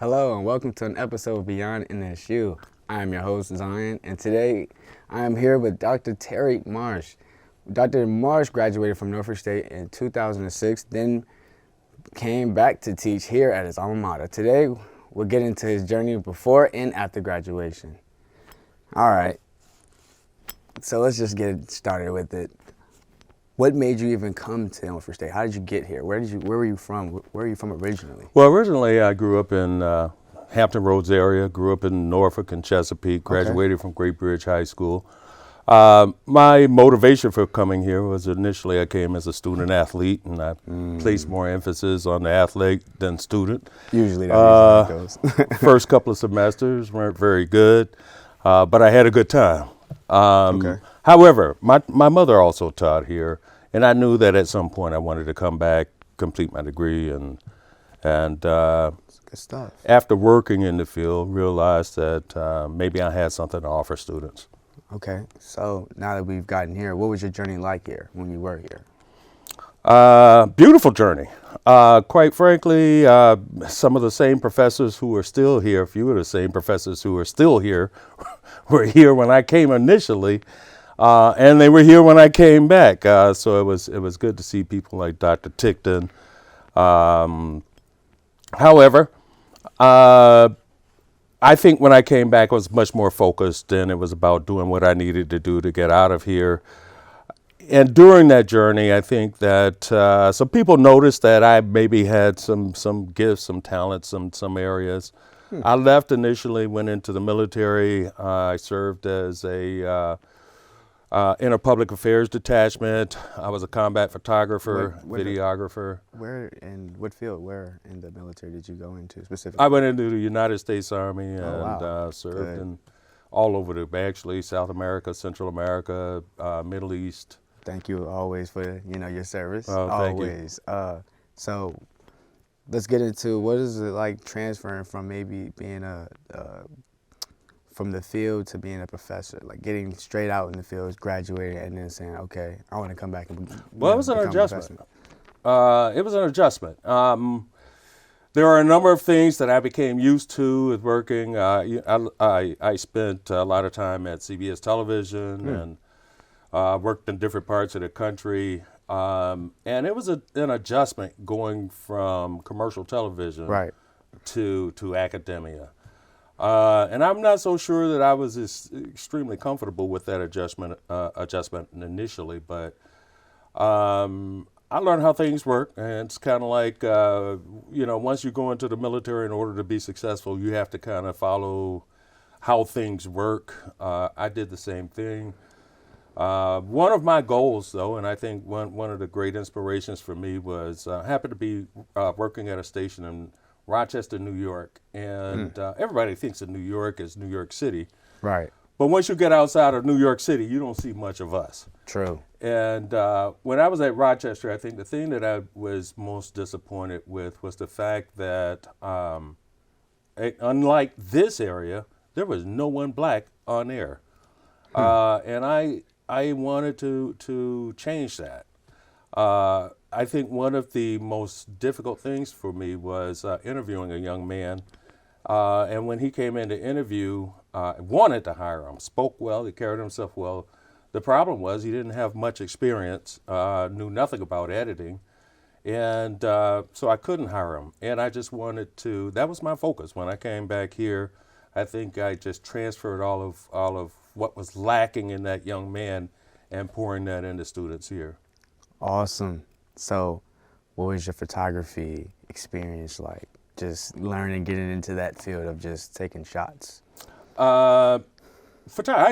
Hello and welcome to an episode of Beyond NSU. I am your host, Zion, and today I am here with Dr. Terry Marsh. Dr. Marsh graduated from Norfolk State in 2006, then came back to teach here at his alma mater. Today, we'll get into his journey before and after graduation. All right, so let's just get started with it. What made you even come to Norfolk State? How did you get here? Where were you from? Where are you from originally? Well, originally I grew up in Hampton Roads area, grew up in Norfolk and Chesapeake, graduated from Great Bridge High School. My motivation for coming here was initially I came as a student athlete, and I placed more emphasis on the athlete than student. Usually that's how it goes. First couple of semesters weren't very good, but I had a good time. However, my mother also taught here, and I knew that at some point I wanted to come back, complete my degree, and Good stuff. after working in the field, realized that maybe I had something to offer students. Okay, so now that we've gotten here, what was your journey like here when you were here? Beautiful journey. Quite frankly, some of the same professors who are still here, a few of the same professors who are still here, were here when I came initially, and they were here when I came back. So it was good to see people like Dr. Ticton. However, I think when I came back, I was much more focused, and it was about doing what I needed to do to get out of here. And during that journey, I think that some people noticed that I maybe had some gifts, some talents, some areas. I left initially, went into the military. I served as in a public affairs detachment. I was a combat photographer, videographer. Where in what field? Where in the military did you go into specifically? I went into the United States Army and wow. served in all over actually South America, Central America, Middle East. Thank you always for your service. Oh, thank you. Always. So let's get into what is it like transferring from maybe being from the field to being a professor, like getting straight out in the field, graduating, and then saying, okay, I want to come back and Well, it was an adjustment. It was an adjustment. There are a number of things that I became used to with working. I spent a lot of time at CBS television and worked in different parts of the country. And it was an adjustment going from commercial television to academia. And I'm not so sure that I was extremely comfortable with that adjustment initially, but I learned how things work, and it's kind of like, once you go into the military, in order to be successful, you have to kind of follow how things work. I did the same thing. One of my goals, though, and I think one of the great inspirations for me was I happened to be working at a station in Rochester, New York, and everybody thinks of New York as New York City. Right. But once you get outside of New York City, you don't see much of us. True. And when I was at Rochester, I think the thing that I was most disappointed with was the fact that, unlike this area, there was no one black on air. And I wanted to change that. I think one of the most difficult things for me was interviewing a young man. And when he came in to interview, I wanted to hire him. Spoke well, he carried himself well. The problem was he didn't have much experience, knew nothing about editing. And so I couldn't hire him. And I just wanted to, that was my focus. When I came back here, I think I just transferred all of what was lacking in that young man and pouring that into students here. Awesome. So what was your photography experience like? Just learning, getting into that field of just taking shots? I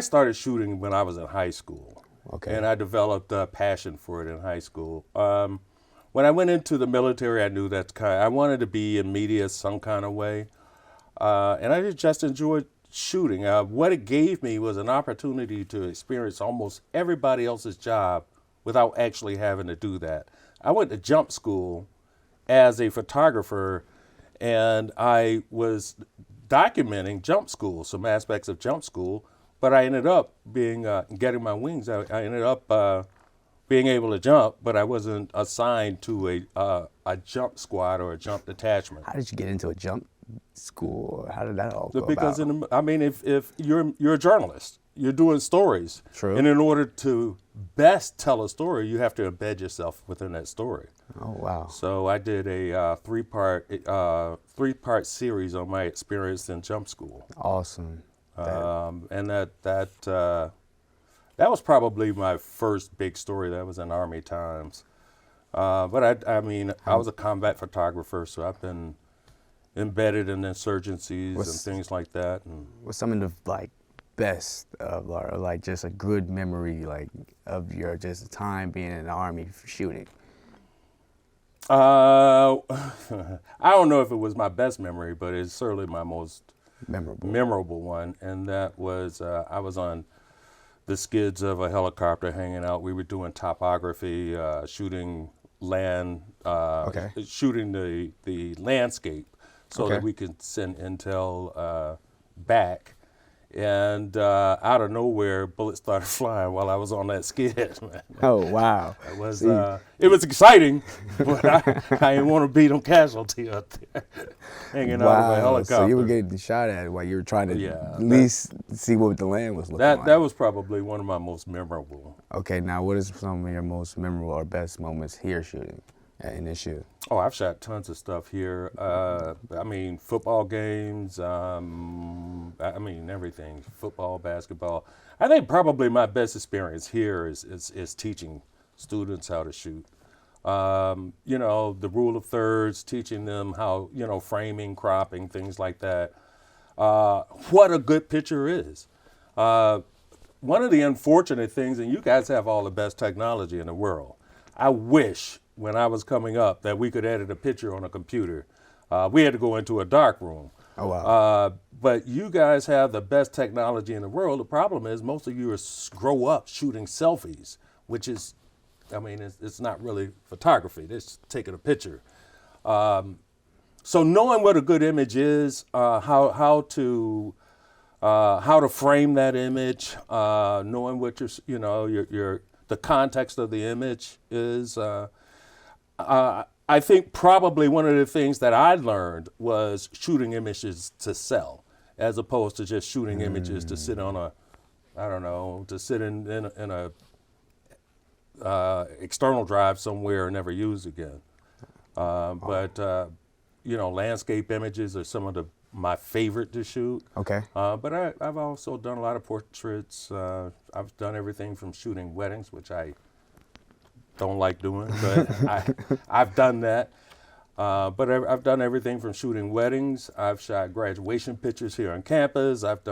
started shooting when I was in high school. Okay. And I developed a passion for it in high school. When I went into the military, I knew I wanted to be in media some kind of way. And I just enjoyed shooting. What it gave me was an opportunity to experience almost everybody else's job without actually having to do that. I went to jump school as a photographer, and I was documenting jump school, some aspects of jump school, but I ended up getting my wings. I ended up being able to jump, but I wasn't assigned to a jump squad or a jump detachment. How did you get into a jump school? How did that all go Because about? if you're a journalist, you're doing stories. True. And in order to best tell a story, you have to embed yourself within that story. Oh, wow. So I did a three-part series on my experience in jump school. Awesome. And that was probably my first big story. That was in Army Times. But I was a combat photographer, so I've been embedded in insurgencies and things like that. And What's some of the best of, or just a good memory of your just time being in the Army shooting? I don't know if it was my best memory, but it's certainly my most memorable one. And that was I was on the skids of a helicopter hanging out. We were doing topography, shooting land, shooting the landscape so that we could send intel back. And out of nowhere, bullets started flying while I was on that skid. Oh, wow. It was exciting, but I didn't want to be no casualty up there hanging out of a helicopter. So you were getting shot at while you were trying to at least see what the land was looking like. That was probably one of my most memorable. Okay, now what is some of your most memorable or best moments here shooting in this shoot? Oh, I've shot tons of stuff here. Football games, everything, football, basketball. I think probably my best experience here is teaching students how to shoot. The rule of thirds, teaching them how, framing, cropping, things like that. What a good picture is. One of the unfortunate things, and you guys have all the best technology in the world, I wish when I was coming up that we could edit a picture on a computer. We had to go into a dark room. Oh, wow. But you guys have the best technology in the world. The problem is most of you grow up shooting selfies, which is, it's not really photography. It's taking a picture. So knowing what a good image is, how to frame that image, knowing what the context of the image is. I think probably one of the things that I learned was shooting images to sell, as opposed to just shooting images to sit on in a external drive somewhere and never use again. Landscape images are some of my favorite to shoot. Okay. But I've also done a lot of portraits. I've done everything from shooting weddings, which I don't like doing, but I've done that. But I've done everything from shooting weddings. I've shot graduation pictures here on campus. I've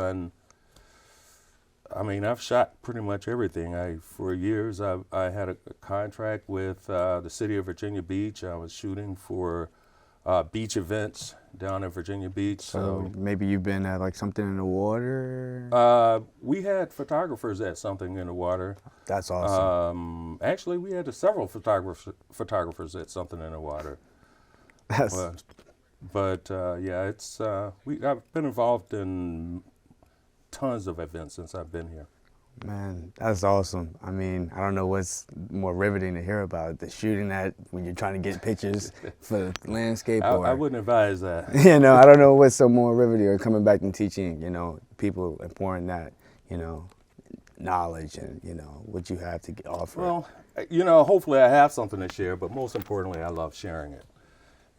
shot pretty much everything. For years, I had a contract with the city of Virginia Beach. I was shooting for beach events down in Virginia Beach. So maybe you've been at something in the water? We had photographers at something in the water. That's awesome. Actually, we had several photographers at something in the water. I've been involved in tons of events since I've been here. Man, that's awesome. I don't know what's more riveting to hear about, the shooting that when you're trying to get pictures for the landscape. I wouldn't advise that. I don't know what's so more riveting, or coming back and teaching, people important that, knowledge and, what you have to offer. Well, hopefully I have something to share, but most importantly, I love sharing it.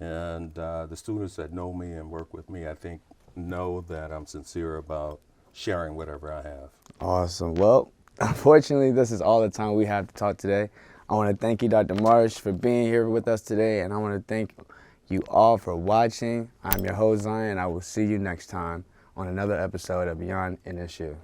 And the students that know me and work with me, I think, know that I'm sincere about sharing whatever I have. Awesome. Well, unfortunately, this is all the time we have to talk today. I want to thank you, Dr. Marsh, for being here with us today, and I want to thank you all for watching. I'm your host, Zion. I will see you next time on another episode of Beyond an Issue.